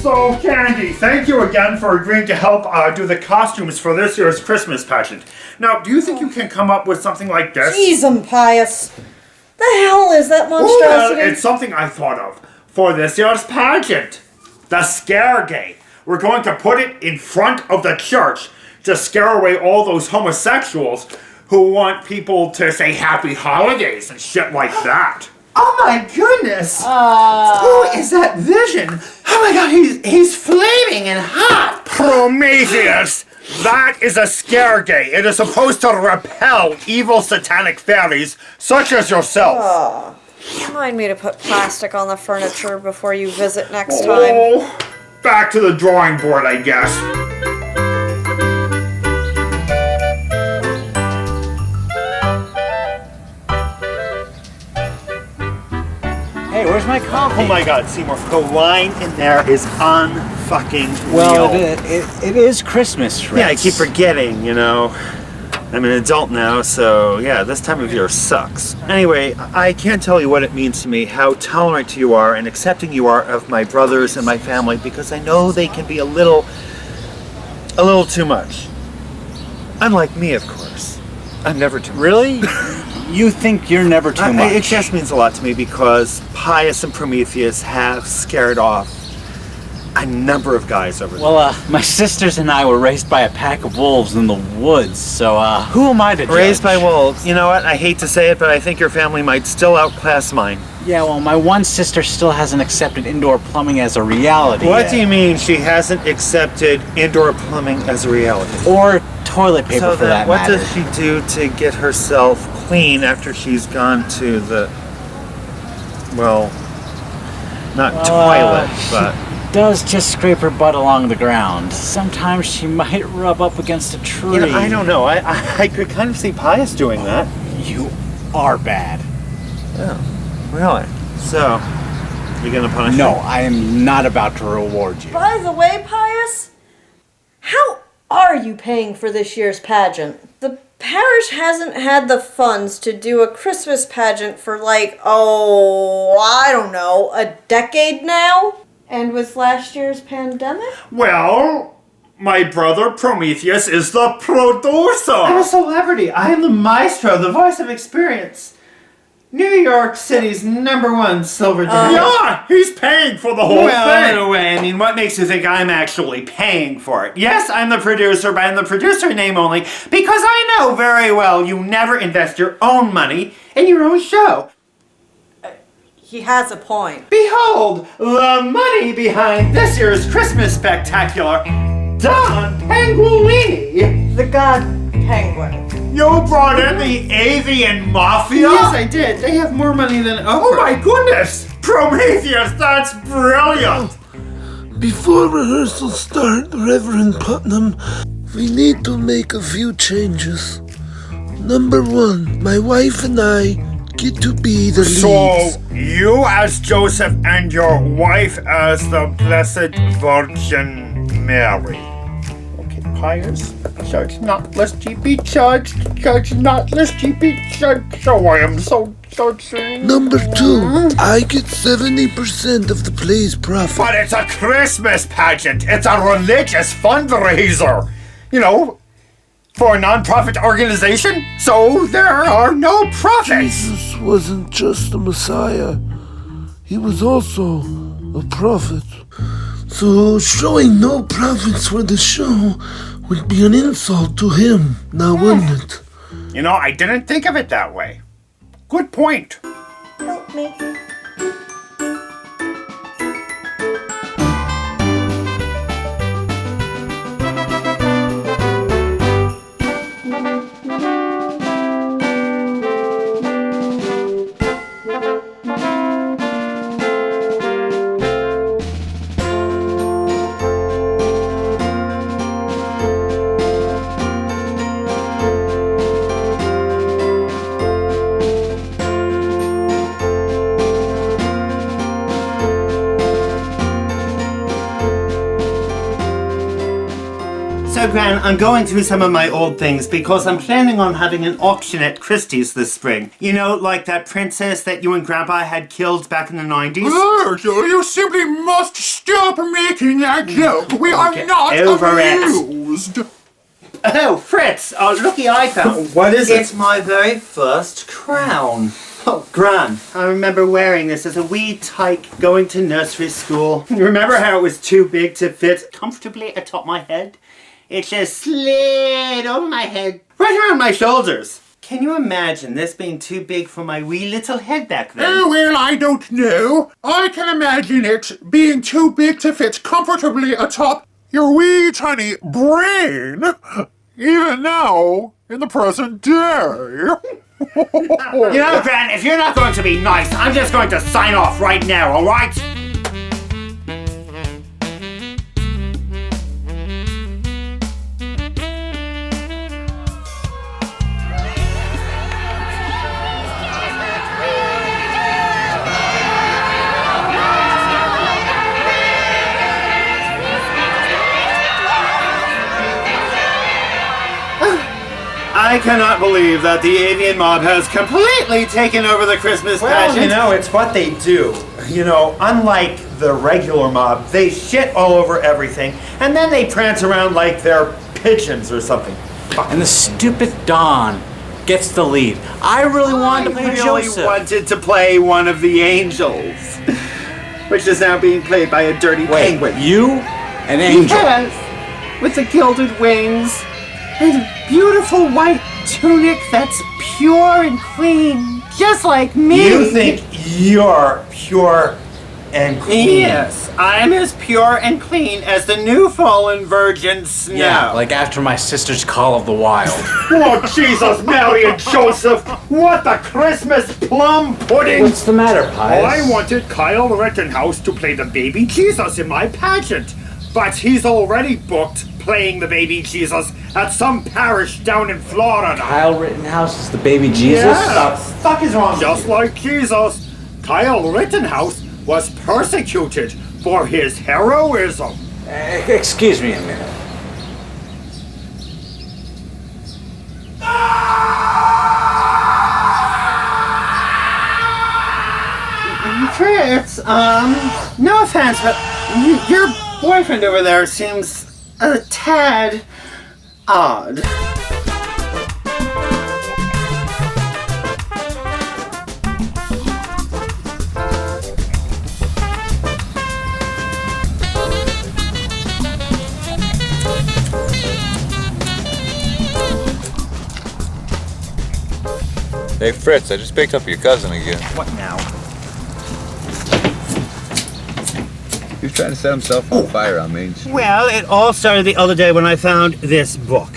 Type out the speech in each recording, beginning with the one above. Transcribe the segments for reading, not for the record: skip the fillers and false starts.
So, Candy, thank you again for agreeing to help do the costumes for this year's Christmas pageant. Now, do you think you can come up with something like this? Jeez, Pious. The hell is that monstrosity? Well, it's something I thought of for this year's pageant. The Scare Gate. We're going to put it in front of the church to scare away all those homosexuals who want people to say happy holidays and shit like that. Oh my goodness! Who is that vision? Oh my god, he's flaming and hot! Prometheus! That is a scare gate. It is supposed to repel evil satanic fairies such as yourself. Remind me to put plastic on the furniture before you visit next time. Oh, back to the drawing board, I guess. Hey, where's my coffee? Oh my god, Seymour, the line in there is unfucking Well, real. it is Christmas, right? Yeah, I keep forgetting, you know. I'm an adult now, so yeah, this time of year sucks. Anyway, I can't tell you what it means to me, how tolerant you are and accepting you are of my brothers and my family, because I know they can be a little too much. Unlike me, of course. I'm never too much. Really? You think you're never too much? It just means a lot to me because Pious and Prometheus have scared off a number of guys over there. Well, my sisters and I were raised by a pack of wolves in the woods, so who am I to judge? Raised by wolves. You know what? I hate to say it, but I think your family might still outclass mine. Yeah, well, my one sister still hasn't accepted indoor plumbing as a reality What yet. do you mean she hasn't accepted indoor plumbing as a reality? Or toilet paper, So for that what matter. does she do to get herself clean after she's gone to the, well, not toilet, but... Does just scrape her butt along the ground. Sometimes she might rub up against a tree. You know, I don't know. I could kind of see Pious doing that. You are bad. Oh, really? So, you gonna punish No, me? I am not about to reward you. By the way, Pious, how are you paying for this year's pageant? The parish hasn't had the funds to do a Christmas pageant for I don't know, a decade now? And with last year's pandemic? Well, my brother Prometheus is the producer. I'm a celebrity. I am the maestro, the voice of experience. New York City's #1 silver dinner. Yeah, he's paying for the whole Well, in thing. a way, I mean, what makes you think I'm actually paying for it? Yes, I'm the producer, but I'm the producer in name only because I know very well you never invest your own money in your own show. He has a point. Behold, the money behind this year's Christmas spectacular, Don Penguin. The Godpenguin. You brought in the Avian Mafia? Yes, I did. They have more money than Oprah. Oh my goodness! Prometheus, that's brilliant! Before rehearsals start, Reverend Putnam, we need to make a few changes. Number 1, my wife and I get to be the leads. So, you as Joseph and your wife as the Blessed Virgin Mary. Okay, Pious, judge not lest ye be judged, judge not lest ye be judged. Oh, I am so judging. Number 2, I get 70% of the play's profit. But it's a Christmas pageant. It's a religious fundraiser. You know, for a non-profit organization, so there are no profits. Jesus wasn't just a Messiah. He was also a prophet. So showing no profits for the show would be an insult to him, now wouldn't it? You know, I didn't think of it that way. Good point. Help me. Gran, I'm going through some of my old things because I'm planning on having an auction at Christie's this spring. You know, like that princess that you and Grandpa had killed back in the 90s? Virgil, you simply must stop making that joke. We are not over it. amused. Oh, Fritz, looky I found. What is it? It's my very first crown. Oh, Gran, I remember wearing this as a wee tyke going to nursery school. Remember how it was too big to fit comfortably atop my head? It just slid over my head, right around my shoulders. Can you imagine this being too big for my wee little head back then? Oh, well, I don't know. I can imagine it being too big to fit comfortably atop your wee tiny brain, even now, in the present day. You know, Gran, if you're not going to be nice, I'm just going to sign off right now, alright? I cannot believe that the Avian Mob has completely taken over the Christmas pageant. Well, you know, it's what they do. You know, unlike the regular mob, they shit all over everything, and then they prance around like they're pigeons or something. And the stupid Don gets the lead. I really wanted to play really Joseph. wanted to play one of the angels, which is now being played by a dirty penguin. You? An angel? Yes, with the gilded wings and a beautiful white tunic that's pure and clean, just like me. You think you're pure and clean? Yes, I'm as pure and clean as the new fallen virgin snow. Yeah, like after my sister's Call of the Wild. Oh, Jesus, Mary and Joseph! What the Christmas plum pudding! What's the matter, Pius? I wanted Kyle Rittenhouse to play the baby Jesus in my pageant, but he's already booked playing the baby Jesus at some parish down in Florida. Kyle Rittenhouse is the baby Jesus? Yeah. What the fuck is wrong Just with you? like Jesus, Kyle Rittenhouse was persecuted for his heroism. Excuse me a minute. Fritz, no offense, but your boyfriend over there seems a tad odd. Hey Fritz, I just picked up your cousin again. What now? He was trying to set himself on fire on Main Street. Well, it all started the other day when I found this book.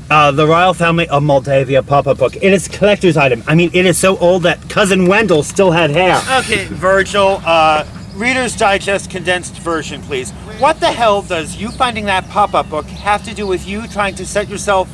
The Royal Family of Moldavia pop-up book. It is a collector's item. I mean, it is so old that Cousin Wendell still had hair. Okay, Virgil, Reader's Digest condensed version, please. What the hell does you finding that pop-up book have to do with you trying to set yourself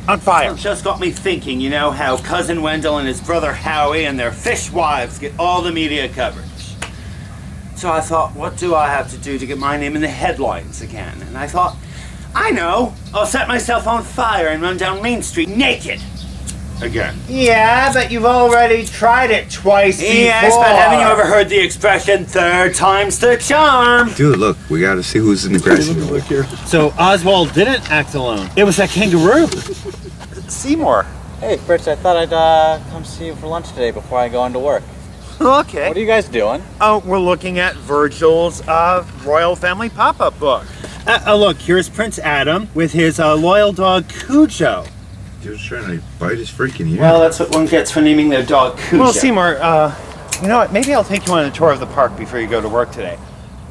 on fire? It just got me thinking, you know, how Cousin Wendell and his brother Howie and their fish wives get all the media coverage. So I thought, what do I have to do to get my name in the headlines again? And I thought, I know, I'll set myself on fire and run down Main Street naked. Again. Yeah, but you've already tried it twice before. Yes, but haven't you ever heard the expression, third time's the charm? Dude, look, we gotta see who's in the grassy knoll. So Oswald didn't act alone. It was that kangaroo. Seymour. Hey, Fritz, I thought I'd come see you for lunch today before I go into work. Okay. What are you guys doing? Oh, we're looking at Virgil's Royal Family pop-up book. Look, here's Prince Adam with his loyal dog Cujo. Dude's trying to bite his freaking ear. Well, that's what one gets for naming their dog Cujo. Well, Seymour, you know what? Maybe I'll take you on a tour of the park before you go to work today.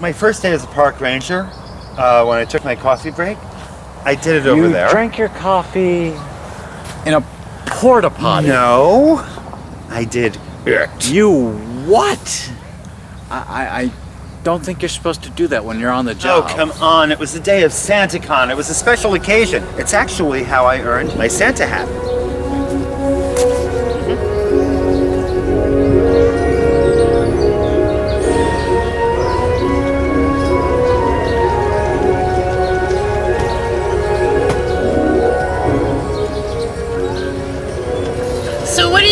My first day as a park ranger, when I took my coffee break, I did it over there. You drank your coffee in a porta potty. No, I did it. You what? I don't think you're supposed to do that when you're on the job. Oh, come on. It was the day of SantaCon. It was a special occasion. It's actually how I earned my Santa hat.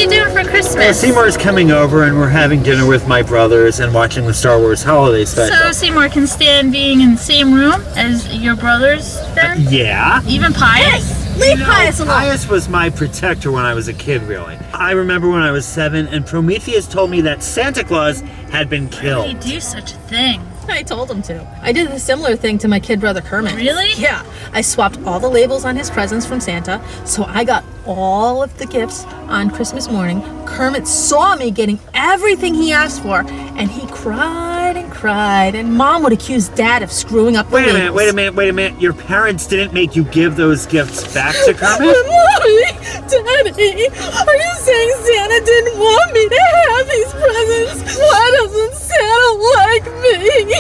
you doing for Christmas? Seymour's coming over and we're having dinner with my brothers and watching the Star Wars holiday special. So Seymour can stand being in the same room as your brothers then? Yeah. Even Pious? Leave Pious alone. Pious was my protector when I was a kid, really. I remember when I was 7 and Prometheus told me that Santa Claus had been killed. Why would he do such a thing? I told him to. I did a similar thing to my kid brother Kermit. Really? Yeah. I swapped all the labels on his presents from Santa, so I got all of the gifts on Christmas morning. Kermit saw me getting everything he asked for, and he cried and cried, and Mom would accuse Dad of screwing up the labels. Wait a minute. Your parents didn't make you give those gifts back to Kermit? Mommy! Daddy! Are you saying Santa didn't want me to have these presents? Why doesn't Santa like me?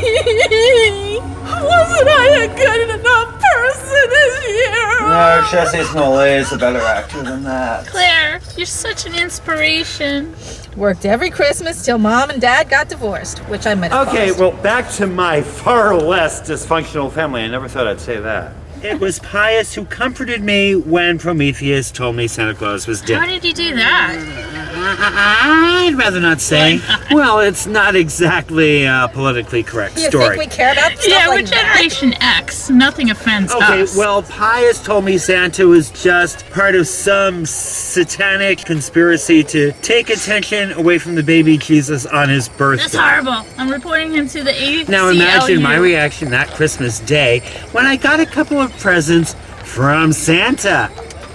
Wasn't I a good enough person this year? No, Jesse Smollett is a better actor than that. Claire, you're such an inspiration. Worked every Christmas till Mom and Dad got divorced, which I might have Okay, caused. well, back to my far less dysfunctional family. I never thought I'd say that. It was Pious who comforted me when Prometheus told me Santa Claus was dead. How did you do that? I'd rather not say. Well, it's not exactly a politically correct You story. think we care about stuff Yeah, like we're that? Generation X. Nothing offends Okay, us. well, Pious told me Santa was just part of some satanic conspiracy to take attention away from the baby Jesus on his birthday. That's horrible. I'm reporting him to the ACLU. Now imagine my reaction that Christmas day when I got a couple of presents from Santa.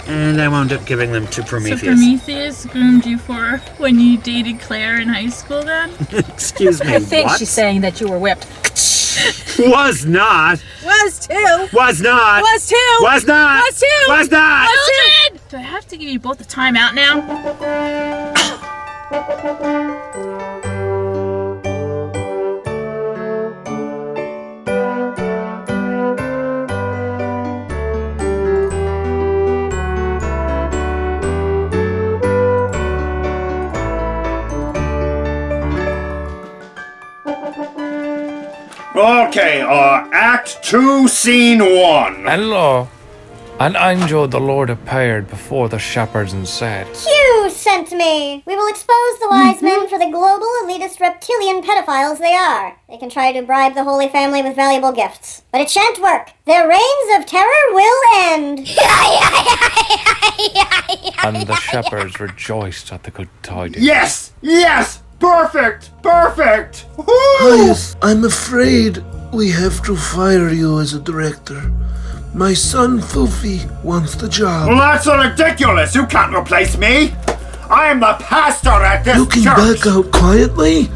And I wound up giving them to So Prometheus. Prometheus groomed you for when you dated Claire in high school then? Excuse me, I think what? she's saying that you were whipped. Was not. Was too. Was not. Was too. Was not. Was too. Was not. Children! Do I have to give you both a timeout now? Okay, Act 2, Scene 1. Hello. An angel the Lord appeared before the shepherds and said, Q sent me. We will expose the wise men for the global elitist reptilian pedophiles they are. They can try to bribe the Holy Family with valuable gifts. But it shan't work. Their reigns of terror will end. and the shepherds rejoiced at the good tidings. Yes! Yes! Perfect! Perfect! Woo! Pious, I'm afraid we have to fire you as a director. My son Foofy wants the job. Well, that's ridiculous! You can't replace me! I am the pastor at this You can church! back out quietly.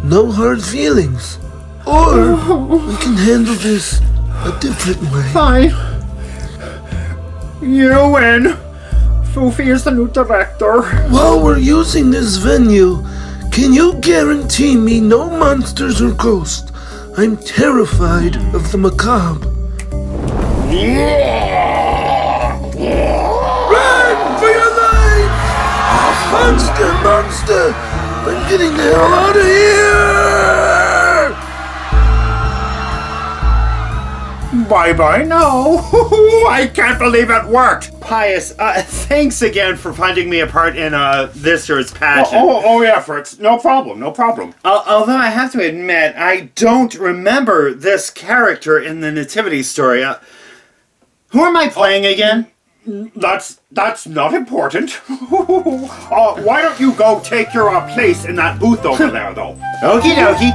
No hard feelings. Or we can handle this a different way. Fine. You win. Foofy is the new director. While we're using this venue, can you guarantee me no monsters or ghosts? I'm terrified of the macabre. Run for your life! Monster, monster! I'm getting the hell out of here! Bye-bye now. I can't believe it worked. Pious, thanks again for finding me a part in this year's pageant. Oh, yeah, Fritz. No problem, no problem. Although I have to admit, I don't remember this character in the nativity story. Who am I playing again? That's not important. Why don't you go take your place in that booth over there, though? Okie dokie.